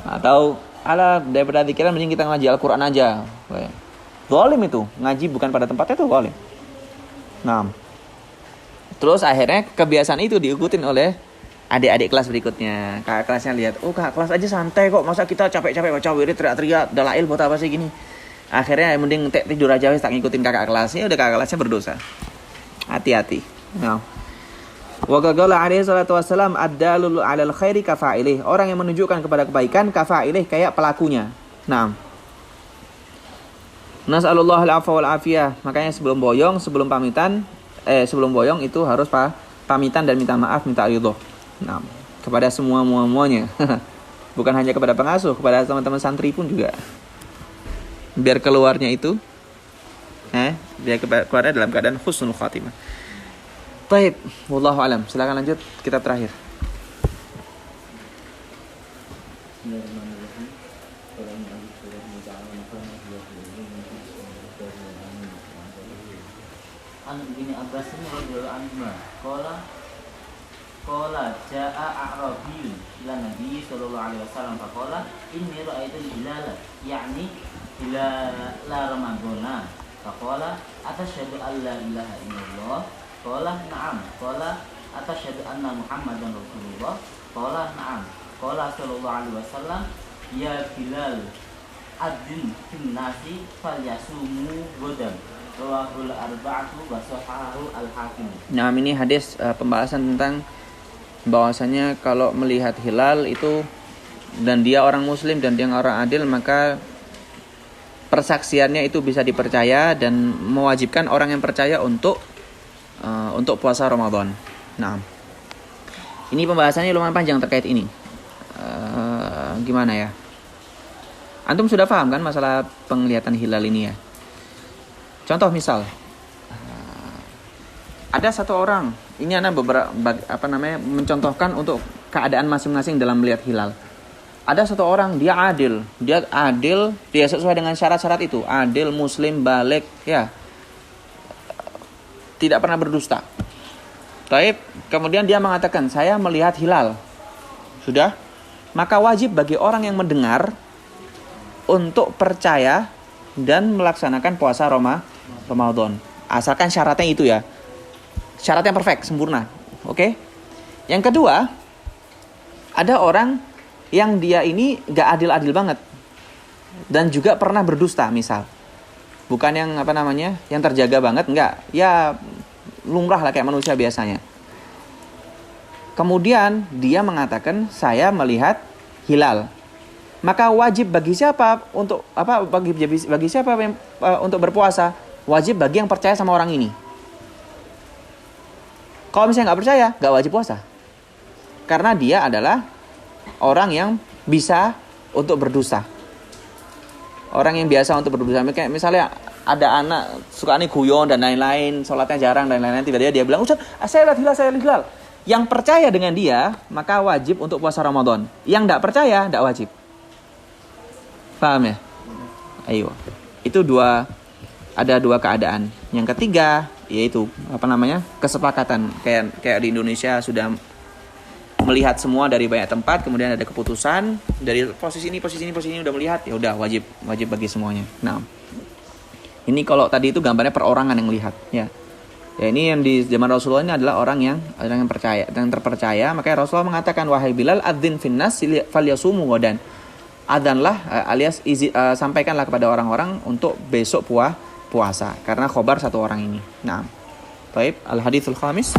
Atau daripada zikirnya mending kita ngaji Al-Qur'an aja. Zalim itu, ngaji bukan pada tempatnya itu zalim. Nah. Terus akhirnya kebiasaan itu diikutin oleh adik-adik kelas berikutnya. Kakak kelasnya lihat, kakak kelas aja santai kok, masa kita capek-capek baca wirid teriak-teriak dalail buat apa sih gini. Akhirnya mending tidur aja wis, tak ngikutin kakak kelasnya, udah kakak kelasnya berdosa. Hati-hati. Nah. Wa qala alaihi salatu wassalam ad-dalul 'alal khairi kafa'ilih. Orang yang menunjukkan kepada kebaikan kafa'ilih, kayak pelakunya. Nah. Nas'alullah al-'afwa wal 'afiyah. Makanya sebelum boyong itu harus pamitan dan minta maaf, minta ridho. Nah, kepada semuanya. Bukan hanya kepada pengasuh, kepada teman-teman santri pun juga. Biar keluarnya itu biar keluarnya dalam keadaan husnul khatimah. Baik, wallahu alam. Silakan lanjut kitab terakhir. An bin Abbas radhiyallahu anhu qala jaa a'rabiyyun ila nabi sallallahu alaihi wasallam faqala inni ra'aytu hilala yani hilala ramadhana faqala atashhadu an la ilaha illallah qala na'am qala atashhadu anna muhammadan rasulullah qala na'am qala sallallahu alaihi wasallam ya bilal adzin fin nasi falyasumu ghadan Rawahul arba'atu wa sahahahu al-Hakim. Nah, ini hadis pembahasan tentang bahwasanya kalau melihat hilal itu dan dia orang muslim dan dia orang adil, maka persaksiannya itu bisa dipercaya dan mewajibkan orang yang percaya untuk puasa Ramadan. Nah, ini pembahasannya lumayan panjang terkait ini. Gimana ya? Antum sudah paham kan masalah penglihatan hilal ini ya? Contoh misal, ada satu orang, ini anak mencontohkan untuk keadaan masing-masing dalam melihat hilal. Ada satu orang, dia adil, dia sesuai dengan syarat-syarat itu, adil, muslim, balik, ya, tidak pernah berdusta. Taib, kemudian dia mengatakan, saya melihat hilal, sudah, maka wajib bagi orang yang mendengar untuk percaya dan melaksanakan puasa Ramadan. Asalkan syaratnya itu ya, syarat yang perfect, sempurna. Oke? Yang kedua, ada orang yang dia ini gak adil-adil banget dan juga pernah berdusta misal. Bukan yang yang terjaga banget, enggak. Ya lumrah lah kayak manusia biasanya. Kemudian dia mengatakan saya melihat hilal. Maka wajib bagi siapa untuk bagi siapa yang untuk berpuasa? Wajib bagi yang percaya sama orang ini. Kalau misalnya nggak percaya, nggak wajib puasa. Karena dia adalah orang yang bisa untuk berdosa. Orang yang biasa untuk berdosa. Misalnya ada anak suka guyon dan lain-lain, sholatnya jarang dan lain-lain. Tiba-tiba dia bilang, Ustaz, saya lihat hilal. Yang percaya dengan dia, maka wajib untuk puasa Ramadan. Yang nggak percaya, nggak wajib. Paham ya? Ayo. Itu ada dua keadaan. Yang ketiga yaitu kesepakatan. Kayak di Indonesia sudah melihat semua dari banyak tempat, kemudian ada keputusan dari posisi ini udah melihat, ya udah wajib bagi semuanya. Nah, ini kalau tadi itu gambarnya perorangan yang melihat, ya. Ya, ini yang di zaman Rasulullah ini adalah orang yang percaya dan terpercaya. Makanya Rasulullah mengatakan, wahai Bilal, adzin finnas falyasumu wadan. Adzanlah alias sampaikanlah kepada orang-orang untuk besok puasa karena khobar satu orang ini. Nah, baik, al-haditsul khamis.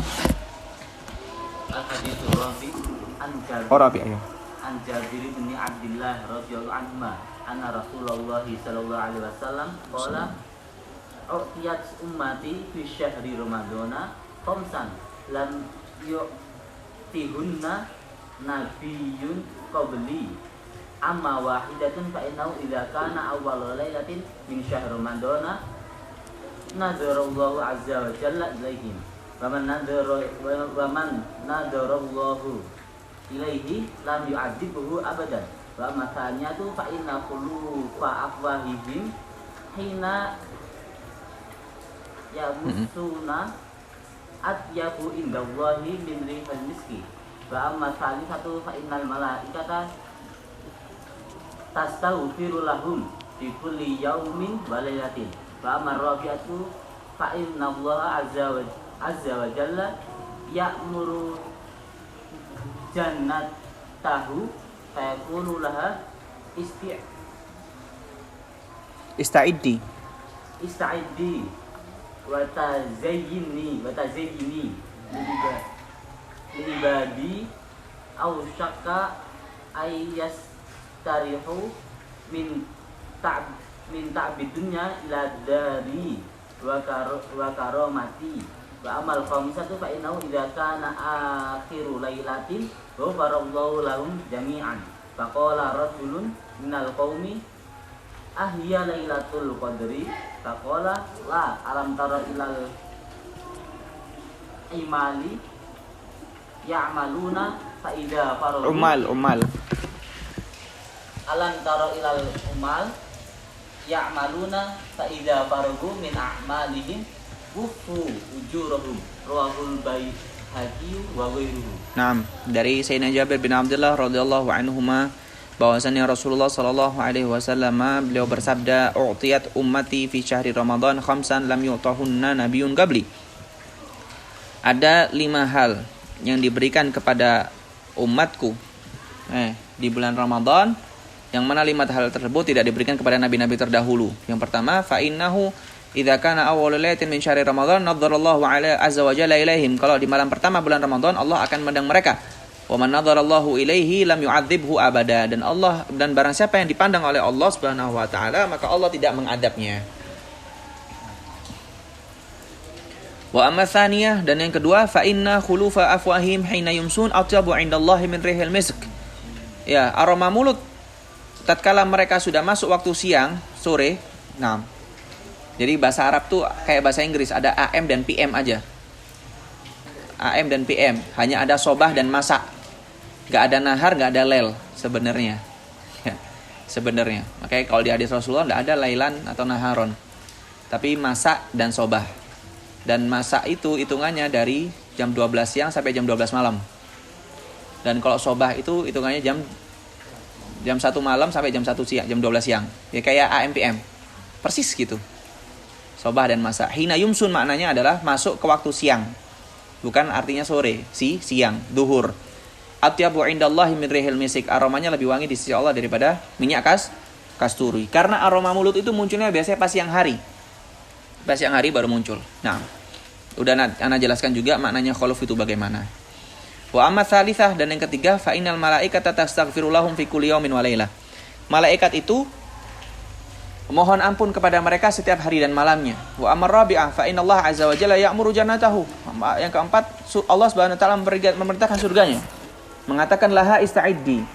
Al-haditsul rabi' an Jabir bin Abdullah radhiyallahu anhu anna Rasulullah sallallahu alaihi wasallam qala u'tiyat ummati fi syahri ramadhana khamsan lam yu'tihunna nabiyyun qabli amma wahidatun fa innahu idza kana awwal lailatin min syahr ramadhana nadarallahu azza wa jalla ilaihim wa man nadarallahu ilaihi lam yu'adzibuhu abadan wa matanya tu fa inna qulufa afwahihim hina yamusuna atyabu indallahi min rihil miski wa amma salisatu fa innal malaikata tastaghfiru lahum fi kulli yaumin wa lailatin wa amma rabi'atu fa innallaha azza wa jalla ya'muru jannatahu fayaqulu laha ista'iddi wa tazayyini libadi aw syakka ayas tarihu min ta'bidunya ila dari wa karomati wa amal khamisatu fa innahu idza kana akhiru lailatin ghafarallahu lahum jami'an faqala rajulun minal qaumi ahya lailatul qadri faqala la alam tara ilal imali ya'maluna fa idza faradu umal alam tara ilal umal ya'maluna fa idza faragu min a'malihim wufu ujurahum rawahul baihaqi wa ghairuhu. Naam, dari Sayyidina Jabir bin Abdullah radhiyallahu anhuma bahwasanya Rasulullah sallallahu alaihi wasallam beliau bersabda, "U'tiyat ummati fi syahri Ramadan khamsan lam yu'tahunna nabiyyun qabli." Ada 5 hal yang diberikan kepada umatku di bulan Ramadan, yang mana 5 hal tersebut tidak diberikan kepada nabi-nabi terdahulu. Yang pertama, fa innahu Idza kana awwalul lailatin min syahri Ramadan nadzarallahu ala azza wa jalla ilaihim. Kalau di malam pertama bulan Ramadan Allah akan memandang mereka. Wa man nadzarallahu ilaihi lam yu'adzibhu abada. Dan barang siapa yang dipandang oleh Allah Subhanahu wa taala maka Allah tidak mengadabnya. Wa amma tsaniyah, dan yang kedua fa inna khulufa afwahim hina yumsun atyabu 'indallahi min rihil misk. Ya, aroma mulut tatkala mereka sudah masuk waktu siang, sore. Nah, jadi bahasa Arab tuh kayak bahasa Inggris, ada AM dan PM aja. AM dan PM, hanya ada sobah dan masa. Gak ada nahar, gak ada lel sebenarnya. Ya, sebenarnya. Makanya kalau di hadis Rasulullah gak ada lailan atau naharon. Tapi masa dan sobah. Dan masa itu hitungannya dari jam 12 siang sampai jam 12 malam. Dan kalau sobah itu hitungannya jam 1 malam sampai jam 1 siang, jam 12 siang. Ya kayak AM PM. Persis gitu. Sobah dan masa. Hina yumsun maknanya adalah masuk ke waktu siang. Bukan artinya sore, siang, duhur. Atyabu indallahi min rihil misik. Aromanya lebih wangi di sisi Allah daripada minyak kasturi. Karena aroma mulut itu munculnya biasanya pas siang hari. Pas siang hari baru muncul. Nah, udah ana jelaskan juga maknanya khuluf itu bagaimana. Wa amma tsalitsah, dan yang ketiga fa innal malaikata tastaghfiru lahum fi kulli yaumin wa lailah. Malaikat itu mohon ampun kepada mereka setiap hari dan malamnya. Wa amar rabi'ah fa innallaha azza wa jalla ya'muru jannatahu. Yang keempat, Allah Subhanahu wa taala memerintahkan surganya. Mengatakan laha ista'iddi.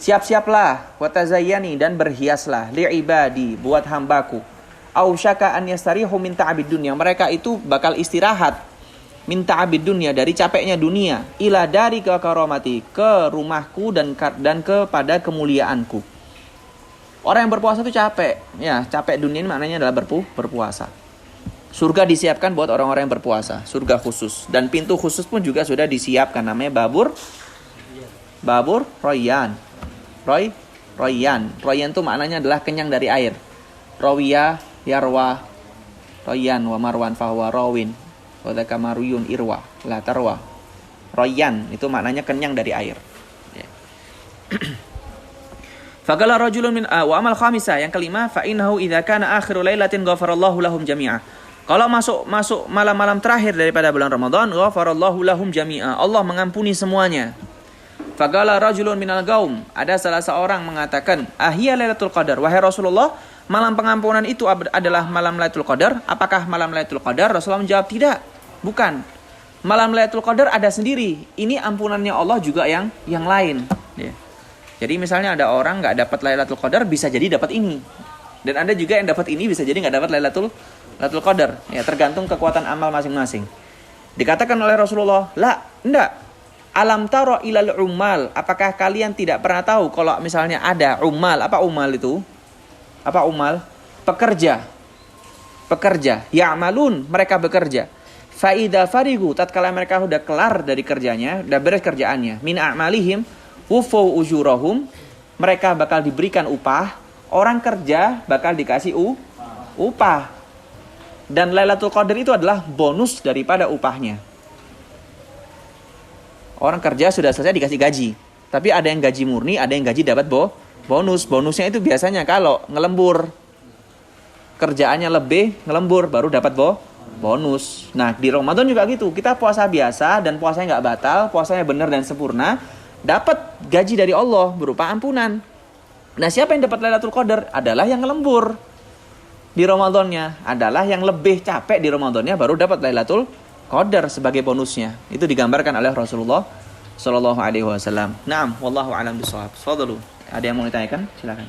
Siap-siaplah wa tazayyani, dan berhiaslah li ibadi, buat hambaku. Au syaka an yastarihu min ta'abid dunya. Mereka itu bakal istirahat min ta'abid dunya, dari capeknya dunia, ila dari ke karamati, ke rumahku dan kepada kemuliaanku. Orang yang berpuasa itu capek. Ya, capek dunia ini maknanya adalah berpuasa. Surga disiapkan buat orang-orang yang berpuasa. Surga khusus. Dan pintu khusus pun juga sudah disiapkan. Namanya babur Royan. Royan itu maknanya adalah kenyang dari air. Rawiya, yarwa, Royan, wa marwan fahuwa rawin. Wa dhaka maruyun irwa, la tarwa. Royan itu maknanya kenyang dari air. Ya. Faqala rajulun min wa amal khamisah, yang kelima, fa innahu idza kana akhiru lailatin ghafarallahu lahum jami'a. Kalau masuk malam-malam terakhir daripada bulan Ramadan, ghafarallahu lahum jami'a. Allah mengampuni semuanya. Faqala rajulun minal qaum, ada salah seorang mengatakan, ahia lailatul qadar, wahai Rasulullah, malam pengampunan itu adalah malam Lailatul Qadar. Apakah malam Lailatul Qadar? Rasulullah menjawab, tidak, bukan. Malam Lailatul Qadar ada sendiri. Ini ampunannya Allah juga yang lain. Ya. Jadi misalnya ada orang nggak dapat Lailatul Qadar, bisa jadi dapat ini. Dan ada juga yang dapat ini, bisa jadi nggak dapat Lailatul Qadar. Ya, tergantung kekuatan amal masing-masing. Dikatakan oleh Rasulullah, enggak. Alam taro ilal ummal. Apakah kalian tidak pernah tahu kalau misalnya ada ummal? Apa ummal itu? Apa ummal? Pekerja. Ya'malun, mereka bekerja. Fa'idha farigu, tatkala mereka sudah kelar dari kerjanya, sudah beres kerjaannya. Min a'malihim wufau ujurahum, mereka bakal diberikan upah. Orang kerja bakal dikasih upah. Dan Lailatul Qadar itu adalah bonus daripada upahnya. Orang kerja sudah selesai dikasih gaji. Tapi ada yang gaji murni, ada yang gaji dapat bonus. Bonusnya itu biasanya kalau ngelembur. Kerjaannya lebih, ngelembur baru dapat bonus. Nah, di Ramadan juga gitu. Kita puasa biasa dan puasanya nggak batal, puasanya benar dan sempurna. Dapat gaji dari Allah berupa ampunan. Nah, siapa yang dapat Lailatul Qadar? Adalah yang ngelembur di Ramadannya. Adalah yang lebih capek di Ramadannya baru dapat Lailatul Qadar sebagai bonusnya. Itu digambarkan oleh Rasulullah Sallallahu Alaihi Wasallam. Naam, wallahu a'lam bishawab. Fadlu. Ada yang mau ditanyakan? Silakan.